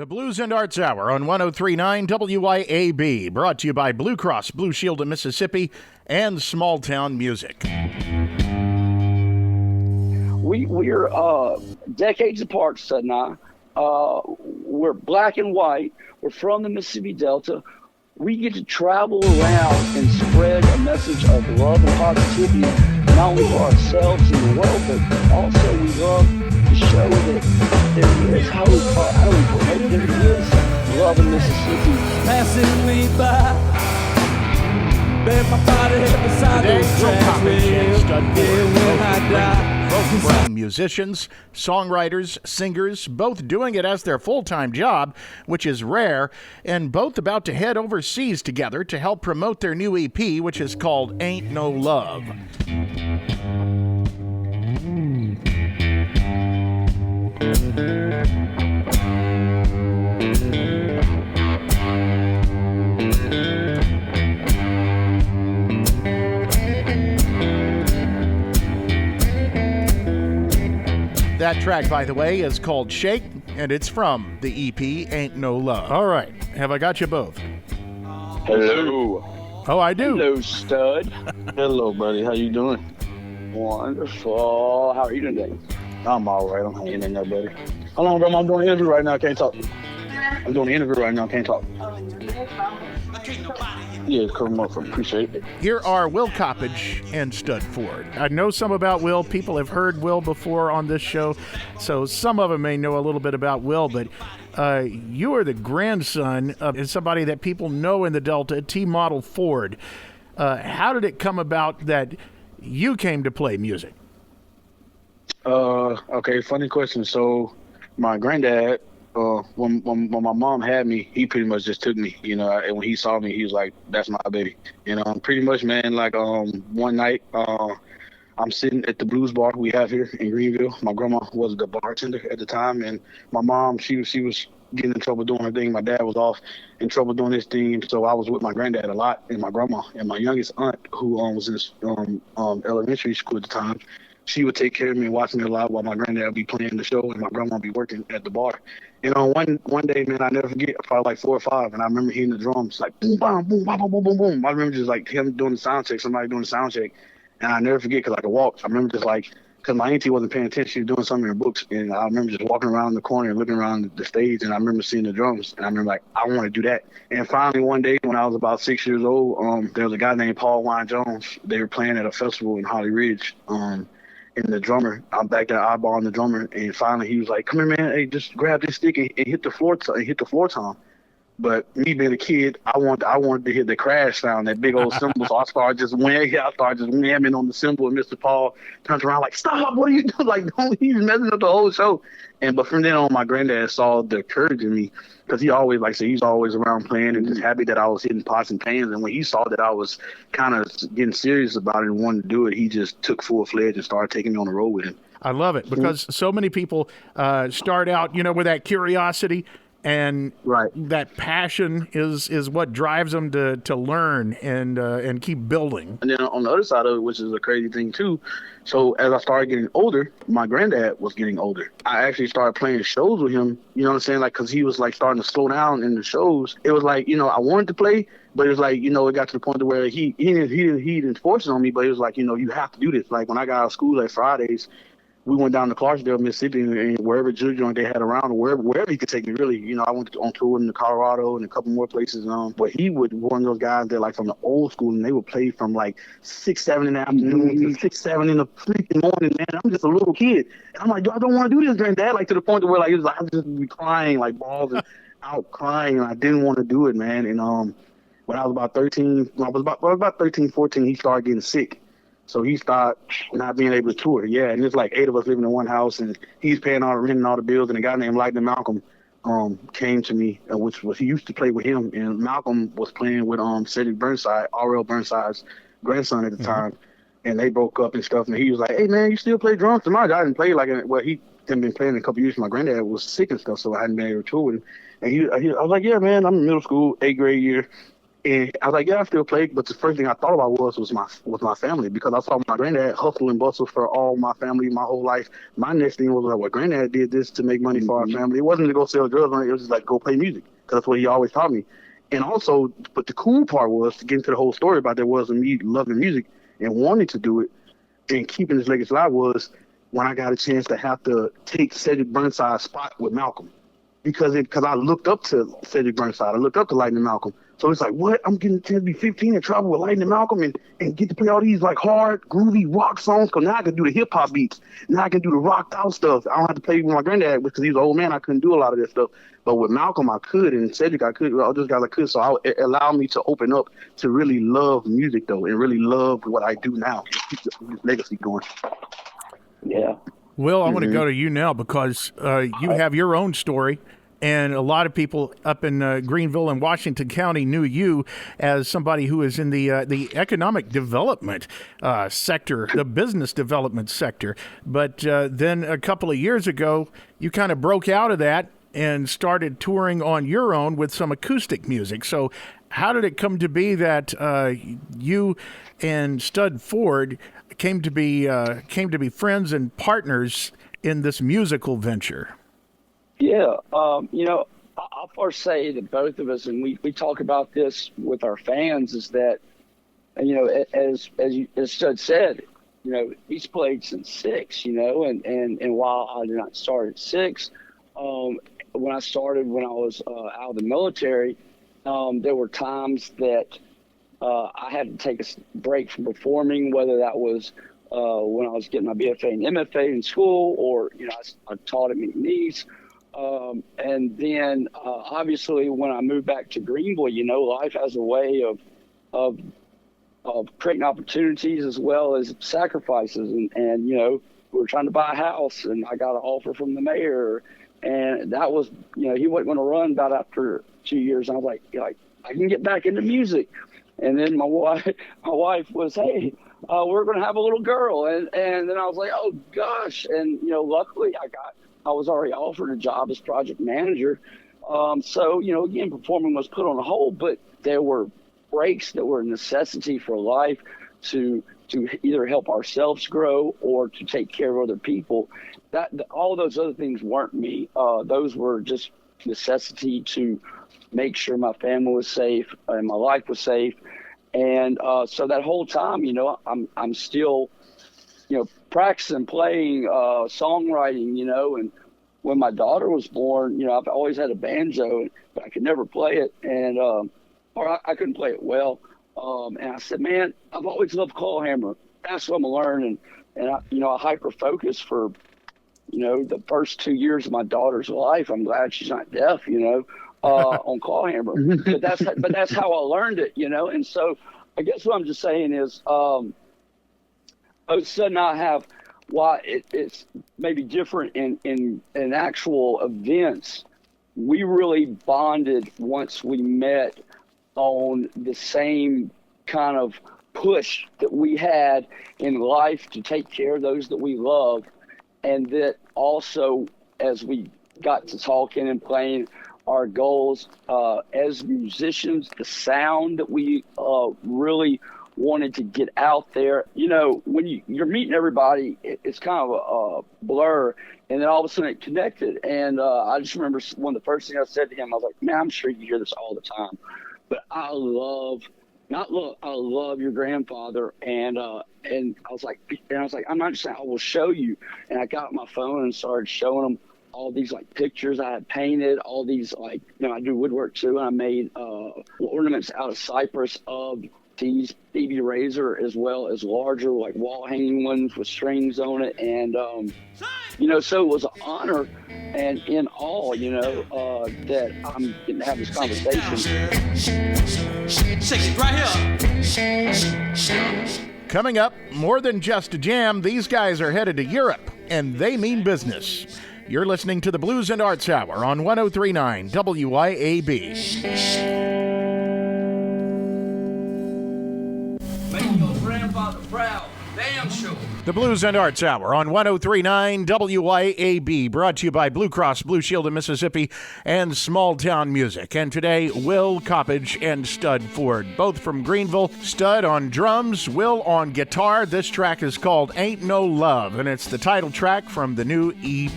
The Blues and Arts Hour on 103.9 WYAB, brought to you by Blue Cross Blue Shield of Mississippi and Small Town Music. We're decades apart, Sud and I. We're black and white. We're from the Mississippi Delta. We get to travel around and spread a message of love and positivity, not only for ourselves and the world, but also we love to show that there is hope. There is love in Mississippi. Passing me by, bet my body beside those tracks. When I die. Both great musicians, songwriters, singers, both doing it as their full-time job, which is rare, and both about to head overseas together to help promote their new EP, which is called Ain't No Love. That track, by the way, is called Shake, and it's from the EP Ain't No Love. All right. Have I got you both? Hello. Oh, I do. Hello, stud. Hello, buddy. How you doing? Wonderful. How are you doing today? I'm all right. I'm hanging in there, buddy. How long, bro? I'm doing an interview right now. I can't talk. I'm doing an interview right now. I can't talk. Yeah, come up. Appreciate it. Here are Will Coppage and Stud Ford. I know some about Will. People have heard Will before on this show, so some of them may know a little bit about Will, but you are the grandson of somebody that people know in the Delta, T-Model Ford. How did it come about that you came to play music? Okay, funny question. So my granddad, when my mom had me, he pretty much just took me, you know, and when he saw me, he was like, that's my baby, you know, pretty much, man. Like, one night, I'm sitting at the blues bar we have here in Greenville. My grandma was the bartender at the time, and my mom, she was getting in trouble doing her thing. My dad was off in trouble doing his thing, so I was with my granddad a lot, and my grandma, and my youngest aunt, who was in elementary school at the time. She would take care of me and watch me a lot while my granddad would be playing the show and my grandma would be working at the bar. You know, one day, man, I never forget, probably like 4 or 5, and I remember hearing the drums like boom, bam, boom, bam, boom, boom, boom. I remember just like him doing the sound check, somebody doing the sound check, and I never forget because I could walk. I remember just like, because my auntie wasn't paying attention, she was doing something in her books, and I remember just walking around the corner and looking around the stage, and I remember seeing the drums, and I remember like, I want to do that. And finally one day when I was about 6 years old, there was a guy named Paul Wine Jones. They were playing at a festival in Holly Ridge, and the drummer, I'm back there eyeballing the drummer, and finally he was like, "Come here, man! Hey, just grab this stick and hit the floor, tom." But me being a kid, I wanted to hear the crash sound, that big old cymbal. So I started just whamming on the cymbal, and Mr. Paul turns around like, "Stop! What are you doing? Like, don't he's messing up the whole show." But from then on, my granddad saw the courage in me, because he always, like I said, he's always around playing and just happy that I was hitting pots and pans. And when he saw that I was kind of getting serious about it and wanted to do it, he just took full-fledged and started taking me on the road with him. I love it, because so many people start out, you know, with that curiosity, and right. That passion is what drives them to learn and keep building. And then on the other side of it, which is a crazy thing too, so as I started getting older, my granddad was getting older. I actually started playing shows with him, you know what I'm saying? Like, because he was like starting to slow down in the shows. It was like, you know, I wanted to play, but it was like, you know, it got to the point where he didn't force it on me, but it was like, you know, you have to do this. Like when I got out of school at Fridays, we went down to Clarksdale, Mississippi, and wherever juke joint they had around, or wherever he could take me, really. You know, I went on tour in Colorado and a couple more places. But he would one of those guys that like from the old school, and they would play from like 6, 7 in the afternoon to 6, 7 in the freaking morning. Man, I'm just a little kid, and I'm like, I don't want to do this, granddad. Like to the point where like it was like I was just be crying, like balls and out crying, and I didn't want to do it, man. And when I was about 13, when I was about 13, 14, he started getting sick. So he started not being able to tour. Yeah, and it's like 8 of us living in one house, and he's paying all the rent and all the bills. And a guy named Lightning Malcolm came to me, which was he used to play with him. And Malcolm was playing with Cedric Burnside, R.L. Burnside's grandson at the time. And they broke up and stuff. And he was like, "Hey, man, you still play drums?" And I didn't play he hadn't been playing in a couple years. My granddad was sick and stuff, so I hadn't been able to tour with him. And I was like, "Yeah, man, I'm in middle school, 8th grade year." And I was like, yeah, I still play, but the first thing I thought about was my family, because I saw my granddad hustle and bustle for all my family my whole life. My next thing was like, well, granddad did this to make money for our family. It wasn't to go sell drugs, it was just like go play music, because that's what he always taught me. And also, but the cool part was, to get into the whole story about that, was me loving music and wanting to do it and keeping this legacy alive, was when I got a chance to have to take Cedric Burnside's spot with Malcolm. Because I looked up to Cedric Burnside. I looked up to Lightning Malcolm. So it's like, what? I'm getting a chance to be 15 and travel with Lightning Malcolm and get to play all these like hard, groovy rock songs. Because now I can do the hip-hop beats. Now I can do the rocked out stuff. I don't have to play with my granddad because he was an old man. I couldn't do a lot of that stuff. But with Malcolm, I could. And Cedric, I could. All those guys, I could. So it allowed me to open up to really love music, though, and really love what I do now. Keep this legacy going. Yeah. Will, I want to go to you now, because you have your own story, and a lot of people up in Greenville and Washington County knew you as somebody who is in the economic development sector, the business development sector. But then a couple of years ago, you kind of broke out of that and started touring on your own with some acoustic music. So how did it come to be that you and Stud Ford came to be friends and partners in this musical venture? Yeah, I'll first say that both of us, and we talk about this with our fans, is that, as Stud said, he's played since 6, and while I did not start at 6, when I was out of the military, there were times that I had to take a break from performing, whether that was when I was getting my BFA and MFA in school, or I taught at McNeese. And then obviously when I moved back to Greenville, life has a way of creating opportunities as well as sacrifices. And we were trying to buy a house, and I got an offer from the mayor, and that was, he wasn't going to run about after 2 years. And I was like, I can get back into music. And then my wife was, hey, we're going to have a little girl. And then I was like, oh gosh. And, luckily I was already offered a job as project manager. So, again, performing was put on hold, but there were breaks that were a necessity for life to either help ourselves grow or to take care of other people. All those other things weren't me. Those were just necessity to make sure my family was safe and my life was safe. And so that whole time, I'm still, practicing, playing, songwriting, and when my daughter was born, I've always had a banjo, but I could never play it, and or I couldn't play it well. And I said, man, I've always loved clawhammer. That's what I'm gonna learn. And I hyper focus for, the first 2 years of my daughter's life. I'm glad she's not deaf, on clawhammer. But that's how I learned it, And so I guess what I'm just saying is, all of a sudden I have why it's maybe different in actual events. We really bonded once we met on the same kind of push that we had in life to take care of those that we love. And that also, as we got to talking and playing our goals as musicians, the sound that we really wanted to get out there. When you're meeting everybody, it's kind of a blur, and then all of a sudden it connected. And I just remember one of the first things I said to him, I was like, man, I'm sure you hear this all the time, but I love your grandfather. And I was like, I'm not just saying, I will show you. And I got my phone and started showing him all these pictures I had painted, all these I do woodwork too, and I made ornaments out of cypress of these BB razor, as well as larger wall hanging ones with strings on it. And so it was an honor and in awe, that I'm getting to have this conversation. Shake it right here. Coming up, more than just a jam, these guys are headed to Europe, and they mean business. You're listening to the Blues and Arts Hour on 103.9 WYAB. Make your grandfather proud, damn sure. The Blues and Arts Hour on 103.9 WYAB, brought to you by Blue Cross Blue Shield of Mississippi and Small Town Music. And today, Will Coppage and Stud Ford, both from Greenville. Stud on drums, Will on guitar. This track is called Ain't No Love, and it's the title track from the new EP.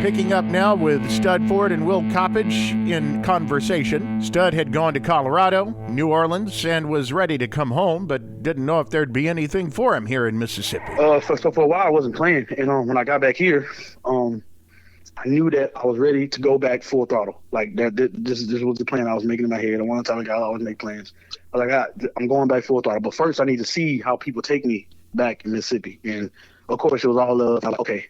Picking up now with Stud Ford and Will Coppage in conversation. Stud had gone to Colorado, New Orleans, and was ready to come home, but didn't know if there'd be anything for him here in Mississippi. So for a while, I wasn't playing. And when I got back here, I knew that I was ready to go back full throttle. Like that, this was the plan I was making in my head. And one time I always make plans. I was like, I'm going back full throttle. But first, I need to see how people take me back in Mississippi. And of course, it was all love. I was like, okay,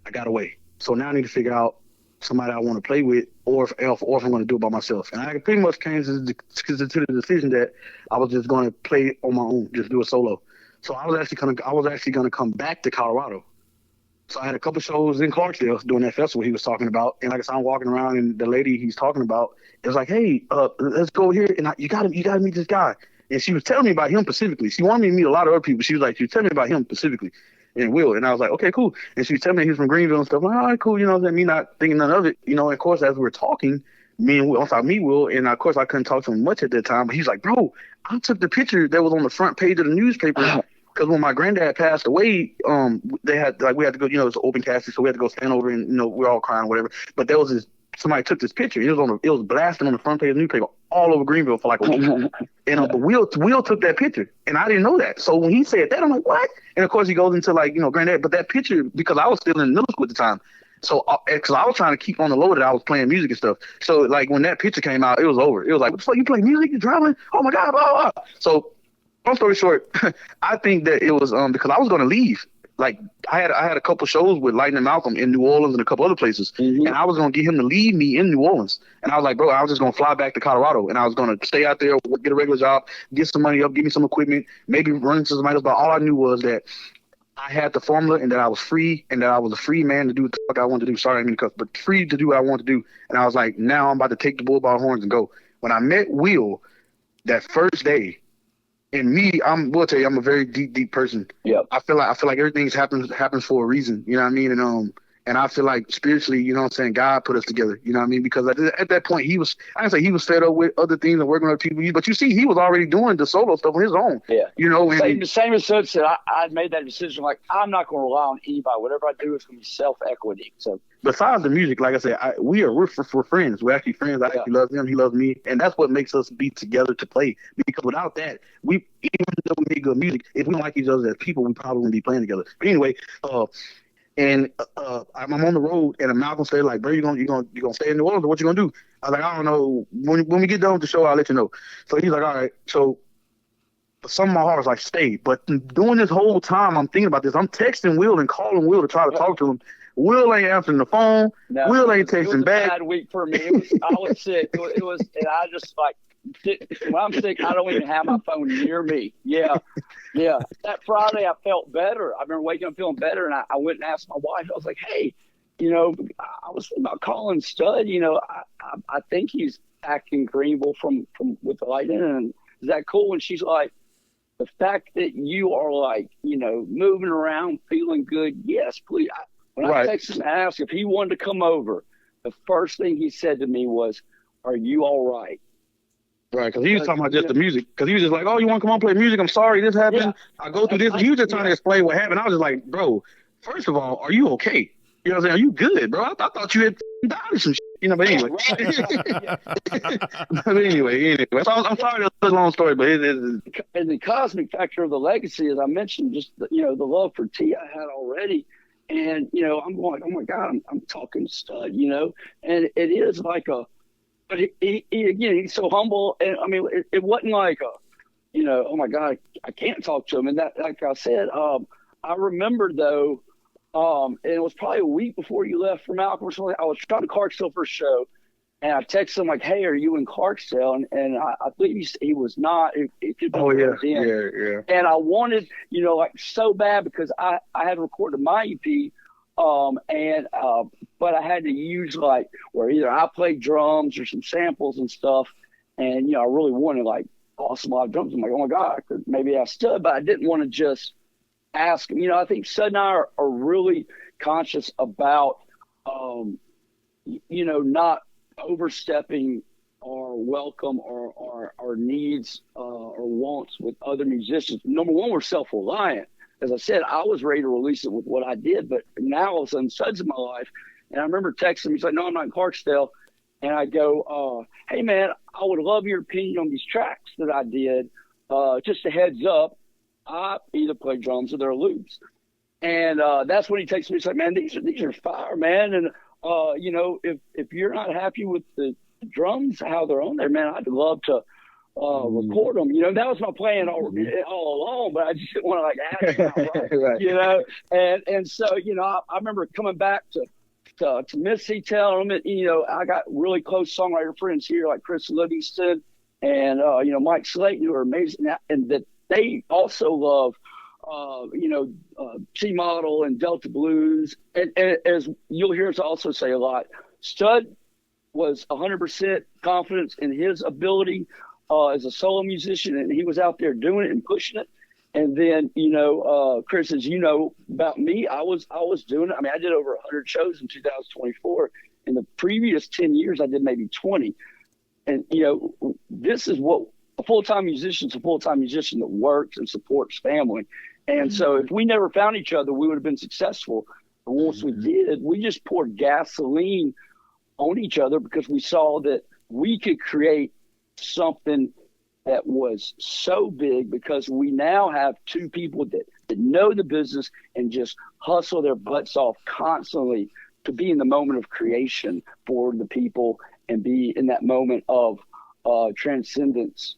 I got away. So now I need to figure out somebody I want to play with, or if I'm going to do it by myself. And I pretty much came to the decision that I was just going to play on my own, just do a solo. So I was actually going to come back to Colorado. So I had a couple shows in Clarksdale doing that festival he was talking about. And like I said, I'm walking around, and the lady he's talking about is like, hey, let's go here. And you got to meet this guy. And she was telling me about him specifically. She wanted me to meet a lot of other people. She was telling me about him specifically. And Will, and I was like, okay, cool. And she was telling me he was from Greenville and stuff. I'm like, all right, cool. You know, me not thinking none of it. You know, and of course, as we were talking, me and Will, once I meet Will, and of course, I couldn't talk to him much at that time. But he's like, bro, I took the picture that was on the front page of the newspaper because when my granddad passed away, we had to go. You know, it's an open casket, so we had to go stand over, and you know, we're all crying, whatever. But there was somebody took this picture. It was blasting on the front page of the newspaper all over Greenville for like a week. And but Will took that picture, and I didn't know that. So when he said that, I'm like, what? And of course he goes into like, you know, granddad. But that picture, because I was still in middle school at the time, so because I was trying to keep on the low that I was playing music and stuff. So like when that picture came out, it was over. It was like, what the fuck, you play music? You driving? Oh my god, blah blah. So long story short, I think that it was because I was going to leave. Like I had a couple shows with Lightning Malcolm in New Orleans and a couple other places, and I was gonna get him to leave me in New Orleans. And I was like, bro, I was just gonna fly back to Colorado, and I was gonna stay out there, get a regular job, get some money up, give me some equipment, maybe run into somebody else. But all I knew was that I had the formula, and that I was free, and that I was a free man to do what the fuck I wanted to do. Sorry, I mean to cuss, but free to do what I wanted to do. And I was like, now I'm about to take the bull by the horns and go. when I met Will that first day, and me, will tell you, I'm a very deep person. Yeah. I feel like everything happens for a reason. You know what I mean? And I feel like spiritually, you know what I'm saying, God put us together. You know what I mean? Because at that point, I didn't say he was fed up with other things and working with other people. But you see, he was already doing the solo stuff on his own. Yeah. You know, and same as Sud said, I made that decision. Like, I'm not going to rely on anybody. Whatever I do is going to be self-equity. So besides the music, like I said, we're friends. We're actually friends. I actually love him. He loves me. And that's what makes us be together to play. Because without that, even though we make good music, if we don't like each other as people, we probably wouldn't be playing together. But anyway, I'm on the road, and Malcolm said, like, bro, you gonna stay in New Orleans, or what you gonna do? I was like, I don't know. When we get done with the show, I'll let you know. So he's like, all right. So some of my heart was like, stay. But during this whole time, I'm thinking about this. I'm texting Will and calling Will to try to talk to him. Will ain't answering the phone. No, Will ain't texting back. It was a bad week for me. I was sick. It was, and I just like, when I'm sick, I don't even have my phone near me. Yeah. That Friday, I felt better. I remember waking up feeling better, and I went and asked my wife. I was like, hey, I was thinking about calling Stud. I think he's back in Greenville from with the Lightning, and is that cool? And she's like, the fact that you are like, moving around, feeling good, yes, please. When I texted him and asked if he wanted to come over, the first thing he said to me was, are you all right? Right, because he was talking about just the music. Because he was just like, oh, you want to come on and play music? I'm sorry, this happened. I go through this. He was just trying to explain what happened. I was just like, bro, first of all, are you okay? You know what I'm saying? Are you good, bro? I thought you had died or some shit. But anyway. So I'm sorry that's a long story, but it is. And the cosmic factor of the legacy, as I mentioned, just, the love for T I had already. And, I'm going, oh, my God, I'm talking Stud, and it is like but he again, he's so humble. And, I mean, it wasn't like oh, my God, I can't talk to him. And that, like I said, I remember, though, and it was probably a week before you left for Malcolm or something. I was trying to Clarksville for a show, and I texted him, like, hey, are you in Clarksville? And I believe he was not. It could be yeah. And I wanted, like, so bad because I had recorded my EP, but I had to use, like, where either I played drums or some samples and stuff, and, I really wanted, like, awesome live drums. I'm like, oh, my God, I could maybe ask Stud, but I didn't want to just ask him. I think Stud and I are really conscious about, not overstepping our welcome or our needs or wants with other musicians. Number one, we're self-reliant. As I said, I was ready to release it with what I did, but now all of a sudden Stud's in my life. And I remember texting him. He's like, no, I'm not in Clarksdale. And I go, hey, man, I would love your opinion on these tracks that I did. Just a heads up, I either play drums or they're loops. And that's when he texts me. He's like, man, these are fire, man. And, if you're not happy with the drums, how they're on there, man, I'd love to record them. That was my plan all along, but I just didn't want to, like, ask him, right. And so, I remember coming back to Missy, telling him that, I got really close songwriter friends here like Chris Livingston and, Mike Slayton, who are amazing, and that they also love C-Model and Delta Blues. And as you'll hear us also say a lot, Stud was 100% confidence in his ability as a solo musician, and he was out there doing it and pushing it. And then, Chris, as you know about me, I was doing it. I mean, I did over 100 shows in 2024. In the previous 10 years, I did maybe 20. And, this is what a full-time musician's a full-time musician that works and supports family. And so if we never found each other, we would have been successful. But once we did, we just poured gasoline on each other because we saw that we could create something that was so big because we now have two people that know the business and just hustle their butts off constantly to be in the moment of creation for the people and be in that moment of transcendence,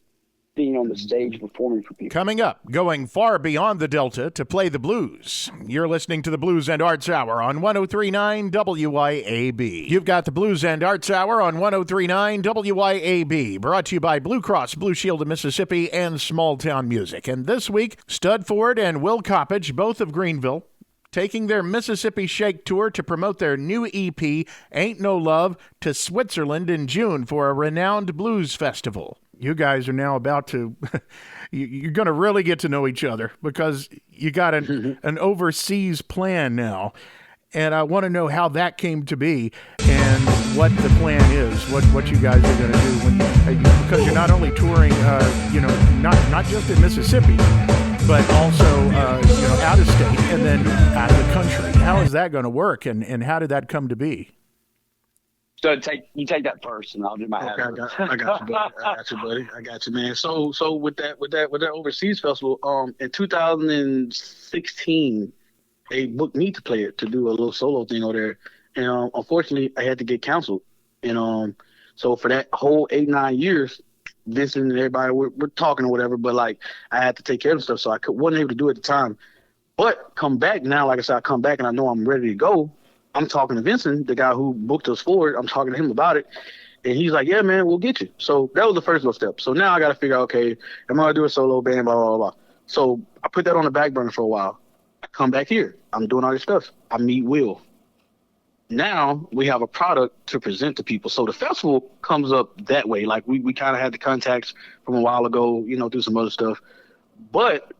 being on the stage performing for people. Coming up, going far beyond the Delta to play the blues. You're listening to the Blues and Arts Hour on 103.9 WYAB. You've got the Blues and Arts Hour on 103.9 WYAB, brought to you by Blue Cross Blue Shield of Mississippi and Small Town Music. And this week, Stud Ford and Will Coppage, both of Greenville, taking their Mississippi Shake tour to promote their new EP, Ain't No Love, to Switzerland in June for a renowned blues festival. You guys are now about to, you're going to really get to know each other because you got an overseas plan now. And I want to know how that came to be and what the plan is, what you guys are going to do because you're not only touring, not just in Mississippi, but also, out of state and then out of the country. How is that going to work, and how did that come to be? So you take that first, and I'll do my. Okay, I got you, buddy. I got you, man. So with that overseas festival, in 2016. They booked me to play it, to do a little solo thing over there. And unfortunately, I had to get canceled. And so for that whole 8-9 years, Vincent and everybody, we're talking or whatever, but like I had to take care of stuff, so wasn't able to do it at the time. But come back now, like I said, I come back and I know I'm ready to go. I'm talking to Vincent, the guy who booked us for it. I'm talking to him about it. And he's like, yeah, man, we'll get you. So that was the first little step. So now I got to figure out, okay, am I going to do a solo band, blah, blah, blah. So I put that on the back burner for a while. Come back here. I'm doing all this stuff. I meet Will. Now we have a product to present to people. So the festival comes up that way. Like we kind of had the contacts from a while ago, do some other stuff. But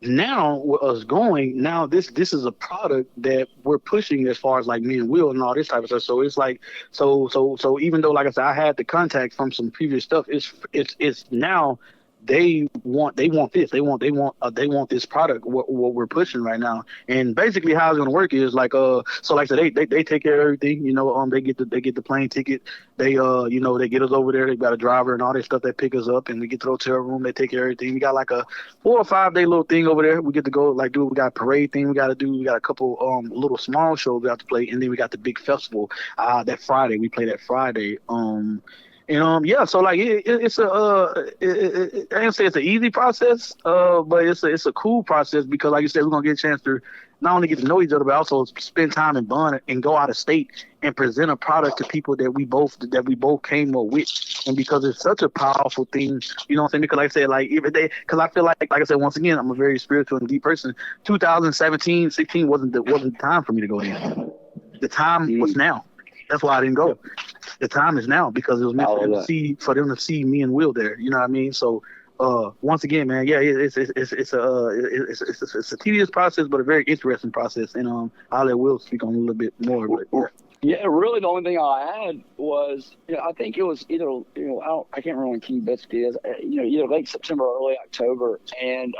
now with us going, now this is a product that we're pushing as far as like me and Will and all this type of stuff. So it's like so even though, like I said, I had the contact from some previous stuff, it's now they want this. They want this product. What we're pushing right now, and basically how it's gonna work is like so like I said, they take care of everything. They get the plane ticket. They they get us over there. They got a driver and all that stuff. They pick us up and we get to the hotel room. They take care of everything. We got like a 4 or 5 day little thing over there. We get to go like do. We got a parade thing we got to do. We got a couple little small shows we have to play, and then we got the big festival that Friday. We play that Friday. So like it's I didn't say it's an easy process, but it's a cool process because, like you said, we're gonna get a chance to not only get to know each other, but also spend time and bond and go out of state and present a product to people that we both came up with. And because it's such a powerful thing, you know what I'm saying? Because like I said, like because I feel like I said, once again, I'm a very spiritual and deep person. 2017, 16 wasn't the time for me to go in. The time was now. That's why I didn't go. The time is now because it was meant for them to see me and Will there. You know what I mean? So once again, man, yeah, it's a tedious process, but a very interesting process. And I'll let Will speak on a little bit more. But yeah, really, the only thing I'll add was, I think it was either, I can't remember when King Biscuit is, either late September or early October, and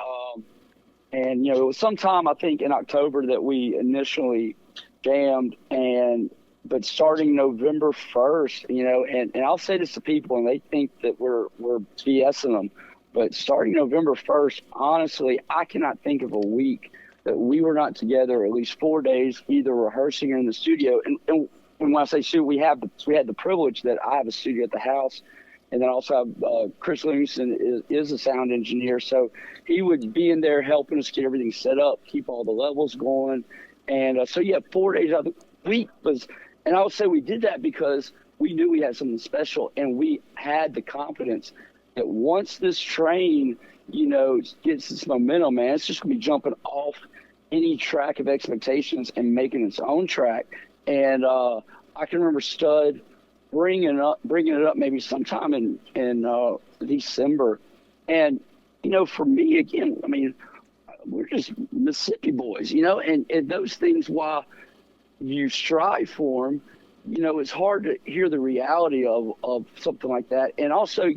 it was sometime I think in October that we initially jammed, but starting November 1st, and I'll say this to people, and they think that we're BSing them, but starting November 1st, honestly, I cannot think of a week that we were not together at least 4 days, either rehearsing or in the studio. And when I say studio, we had the privilege that I have a studio at the house, and then also have Chris Livingston is a sound engineer, so he would be in there helping us get everything set up, keep all the levels going, and 4 days out of the week was. And I would say we did that because we knew we had something special, and we had the confidence that once this train, gets its momentum, man, it's just going to be jumping off any track of expectations and making its own track. And I can remember Stud bringing it up maybe sometime in December. And, for me, again, I mean, we're just Mississippi boys, and those things, while you strive for them, it's hard to hear the reality of something like that. And also,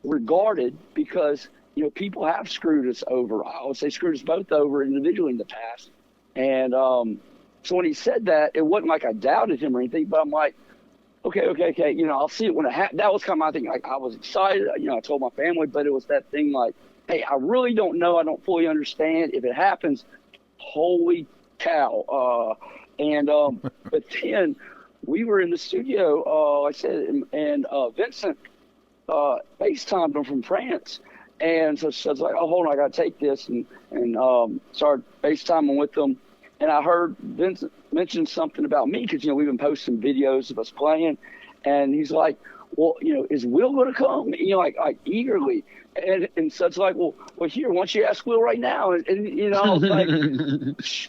regarded because, people have screwed us over. I would say screwed us both over individually in the past. And so when he said that, it wasn't like I doubted him or anything, but I'm like, okay. I'll see it when it happens. That was kind of my thing. Like, I was excited. I told my family, but it was that thing like, hey, I really don't know. I don't fully understand. If it happens, holy cow. But then we were in the studio, like I said, and Vincent FaceTimed him from France. And so I was like, oh, hold on, I got to take this, and started FaceTiming with them. And I heard Vincent mention something about me because, we've been posting videos of us playing. And he's like, well, is Will going to come? Like eagerly. And so it's like, well, here, why don't you ask Will right now? And I was like,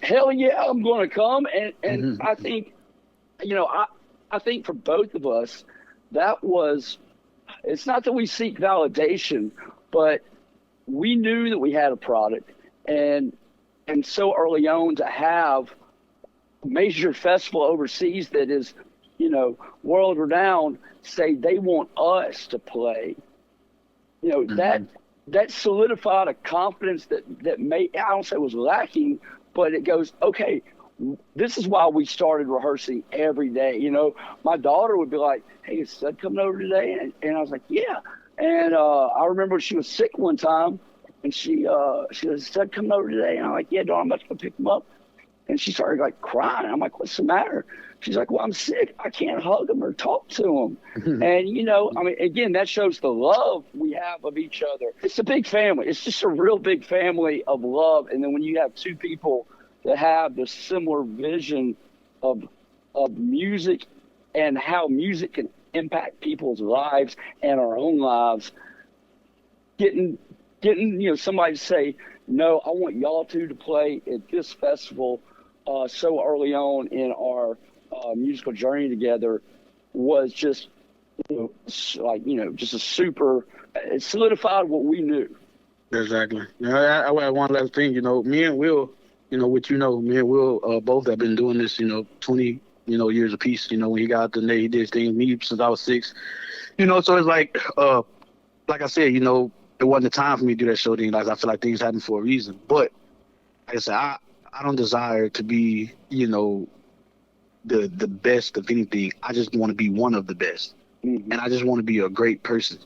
hell yeah, I'm going to come. And I think, I think for both of us, that was, it's not that we seek validation, but we knew that we had a product. And so early on to have a major festival overseas that is, world renowned, say they want us to play. That solidified a confidence that may, I don't say was lacking, but it goes, okay, this is why we started rehearsing every day. My daughter would be like, hey, is Stud coming over today? And I was like, yeah. And I remember she was sick one time, and she goes, is Stud coming over today? And I'm like, yeah, daughter, I'm about to go pick him up. And she started like crying. I'm like, what's the matter? She's like, well, I'm sick. I can't hug him or talk to him. And, again, that shows the love we have of each other. It's a big family. It's just a real big family of love. And then when you have two people that have this similar vision of music and how music can impact people's lives and our own lives, getting somebody to say, no, I want y'all two to play at this festival so early on in our musical journey together was just, just a super, it solidified what we knew. Exactly. I one last thing, me and Will, me and Will both have been doing this, 20, years apiece. When he got out there, he did his thing, me since I was 6. So it's like I said, it wasn't the time for me to do that show thing. Like, I feel like things happen for a reason. But like I said, I don't desire to be, the best of anything. I just want to be one of the best. And I just want to be a great person.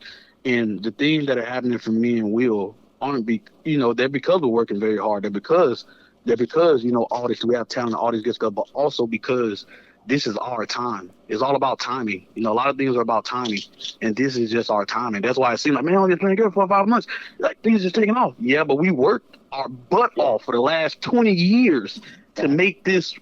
And the things that are happening for me and Will aren't they're because we're working very hard. They're because all this, we have talent, all this good stuff, but also because this is our time. It's all about timing. A lot of things are about timing, and this is just our timing. That's why it seems like, man, I only been playing good for 5 months. Like, things just taking off. Yeah, but we worked our butt off for the last 20 years to make these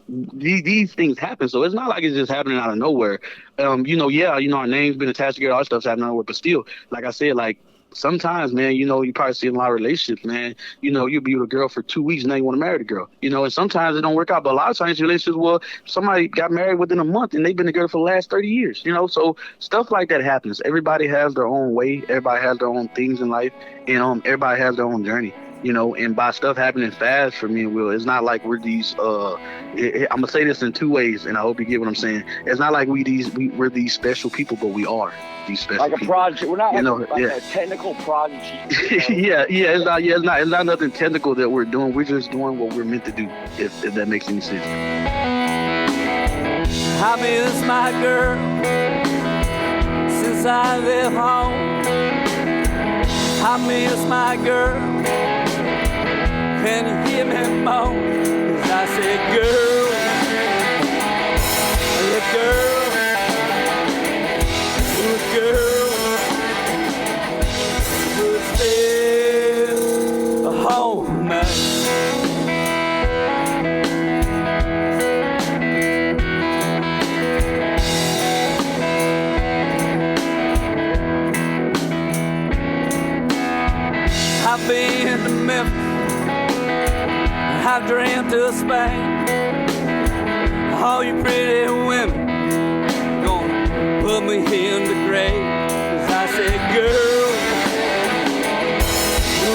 things happen. So it's not like it's just happening out of nowhere. Our name's been attached together, all that stuff's happening out of nowhere, but still, like I said, like, sometimes, man, you probably see in a lot of relationships, man, you'll be with a girl for 2 weeks and now you want to marry the girl, and sometimes it don't work out. But a lot of times relationships, well, somebody got married within a month and they've been together for the last 30 years, so stuff like that happens. Everybody has their own way. Everybody has their own things in life, and everybody has their own journey, and by stuff happening fast for me and Will, it's not like we're these, I'm going to say this in 2 ways, and I hope you get what I'm saying. It's not like we're these special people, but we are these special people. Like a project. We're not a technical prodigy. It's not nothing technical that we're doing. We're just doing what we're meant to do, if that makes any sense. I miss my girl since I left home. I miss my girl. Can you hear me moan? 'Cause I said, girl, who's still home now? I've been to Memphis, I've dreamt of Spain. All you pretty women gonna put me in the grave. 'Cause I said, girl, it's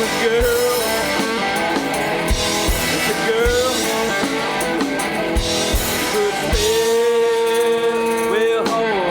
a girl, who's still will hold.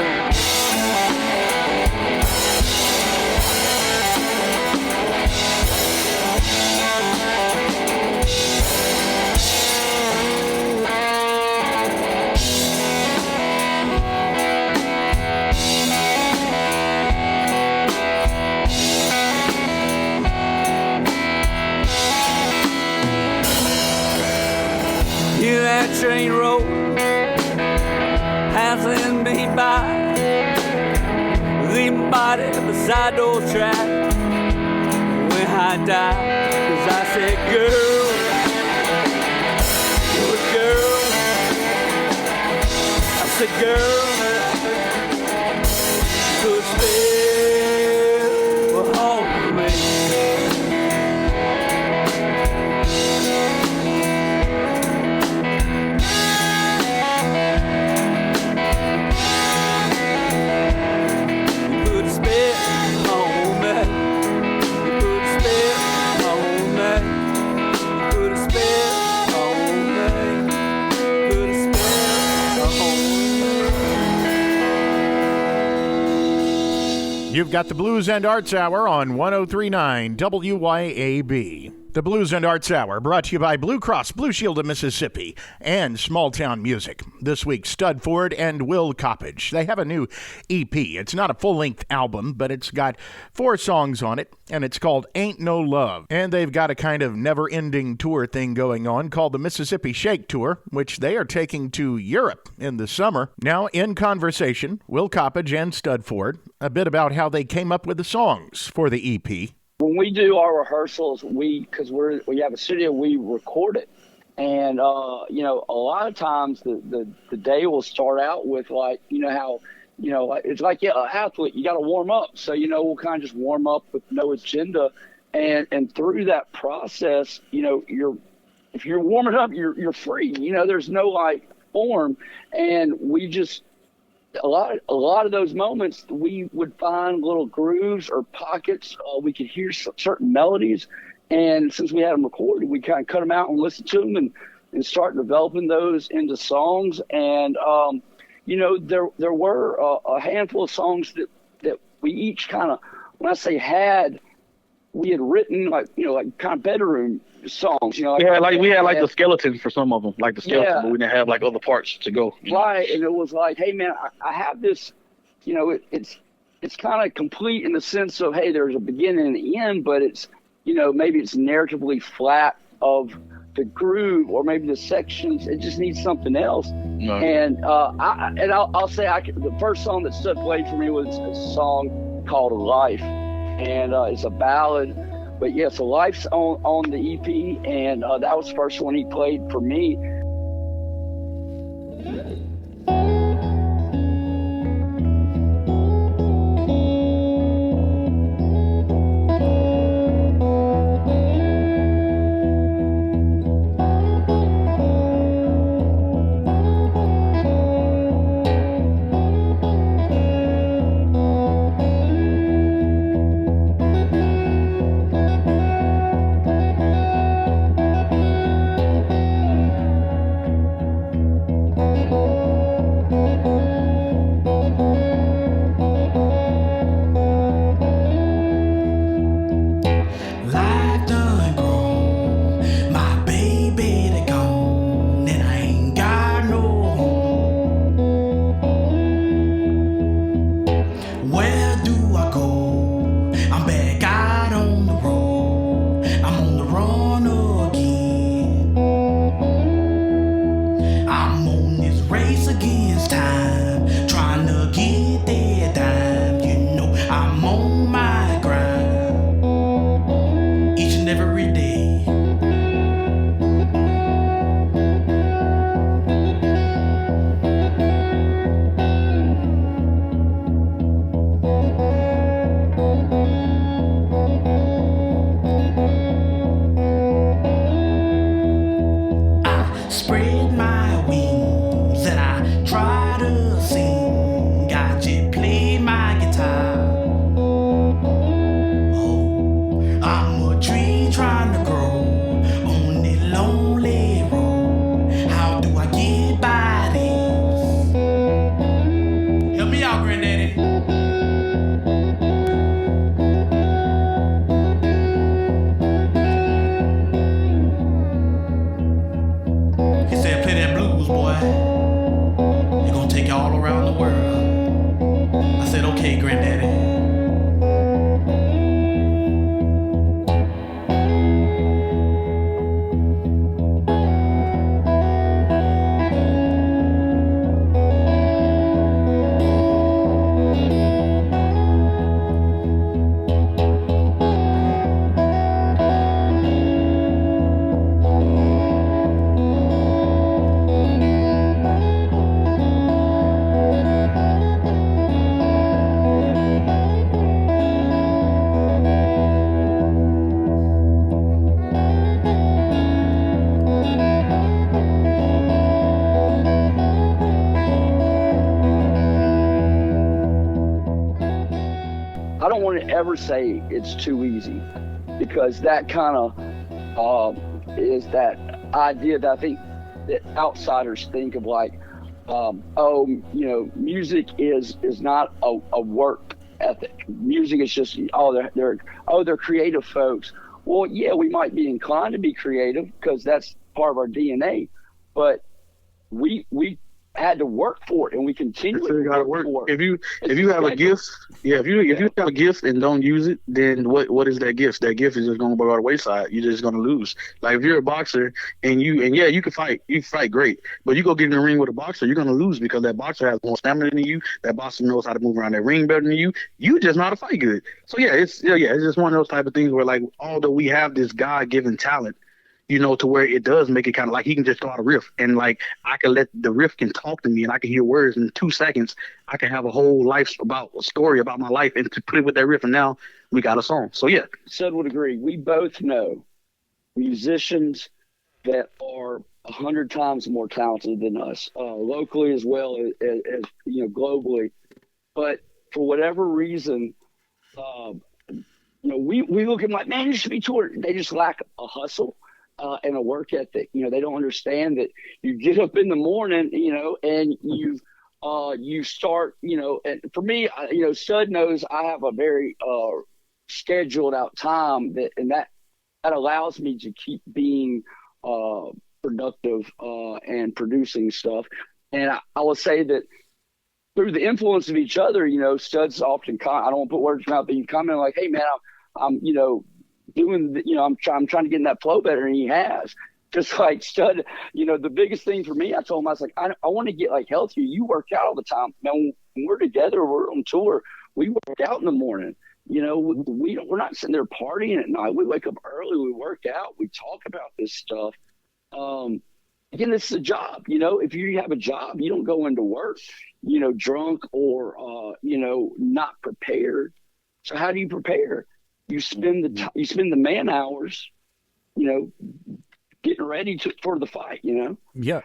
Hear that train roll, passing me by, leave my body beside those tracks when I die. 'Cause I said, girl, I said, girl, could You've got the Blues and Arts Hour on 103.9 WYAB. The Blues and Arts Hour brought to you by Blue Cross Blue Shield of Mississippi and Small Town Music. This week, Stud Ford and Will Coppage. They have a new EP. It's not a full-length album, but it's got 4 songs on it, and it's called Ain't No Love. And they've got a kind of never-ending tour thing going on called the Mississippi Shake Tour, which they are taking to Europe in the summer. Now, in conversation, Will Coppage and Stud Ford, a bit about how they came up with the songs for the EP. When we do our rehearsals, because we have a studio, we record it. And, a lot of times the day will start out with like, it's like an athlete, you got to warm up. So, we'll kind of just warm up with no agenda. And through that process, if you're warming up, you're free, there's no like form. And we just, a lot of those moments, we would find little grooves or pockets. We could hear certain melodies, and since we had them recorded, we kind of cut them out and listen to them and start developing those into songs. And there were a handful of songs that we each kind of, when I say we had written like kind of bedroom songs. We had the skeleton for some of them, like the skeleton, but we didn't have like other parts to go. Right, and it was like, hey man, I have this, it's kind of complete in the sense of, hey, there's a beginning and an end, but it's, maybe it's narratively flat of the groove, or maybe the sections, it just needs something else. Right. And I'll say the first song that Stud played for me was a song called Life, and it's a ballad. But yeah, so Life's on the EP, and that was the first one he played for me. I don't want to ever say it's too easy, because that kind of is that idea that I think that outsiders think of, like, music is not a work. ethic. Music is just they're creative folks. Well, yeah, we might be inclined to be creative because that's part of our DNA, but we had to work for it, and we continue to work for it. If you have a gift, if you have a gift and don't use it, then what is that gift? That gift is just going to go by the wayside. You're just going to lose. Like if you're a boxer and you can fight, you fight great, but you go get in the ring with a boxer, you're going to lose because that boxer has more stamina than you. That boxer knows how to move around that ring better than you. You just know how to fight good. So it's just one of those type of things where, like, although we have this God-given talent, to where it does make it kind of like he can just throw out a riff, and like I can let the riff can talk to me, and I can hear words in 2 seconds. I can have a whole story about my life, and to put it with that riff, and now we got a song. So yeah, Sud would agree. We both know musicians that are 100 times more talented than us, locally as well as globally. But for whatever reason, we look at them like, man, you should be touring. They just lack a hustle. And a work ethic. They don't understand that you get up in the morning, and you start, and for me, Sud knows I have a very scheduled out time that allows me to keep being productive and producing stuff. And I will say that through the influence of each other, Stud's often, I don't want to put words in my mouth, but you comment like, hey man, I'm doing, I'm trying to get in that flow better, and he has. Just like Stud, the biggest thing for me, I told him, I was like, I want to get like healthier. You work out all the time. Now, when we're together, we're on tour, we work out in the morning. We're not sitting there partying at night. We wake up early, we work out, we talk about this stuff. Again, this is a job. If you have a job, you don't go into work, drunk or, not prepared. So how do you prepare? You spend the man hours, getting ready for the fight, Yeah.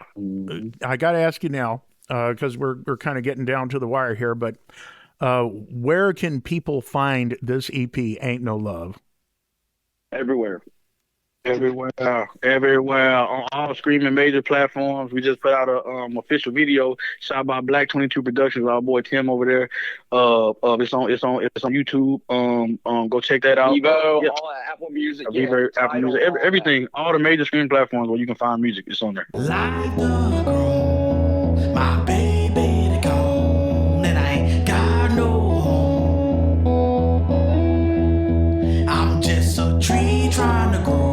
I got to ask you now, because we're kind of getting down to the wire here, but where can people find this EP, Ain't No Love? Everywhere. Everywhere, on all streaming major platforms. We just put out a official video shot by Black 22 Productions, our boy Tim over there. It's on YouTube. Go check that out. Evo, all Apple Music, Apple Music, everything, all the major streaming platforms where you can find music. It's on there. Like the grown, my baby gone, and I ain't got no home. I'm just a tree trying to grow.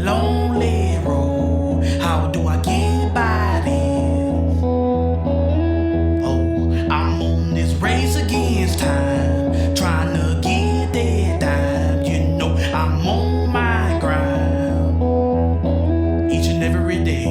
Lonely road, how do I get by this? Oh, I'm on this race against time, trying to get that dime. I'm on my grind each and every day.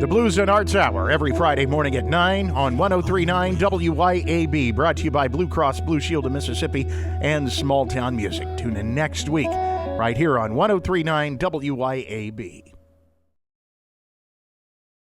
Blues and Arts Hour every Friday morning at 9 on 103.9 WYAB, brought to you by Blue Cross Blue Shield of Mississippi and Small Town Music. Tune in next week right here on 103.9 WYAB.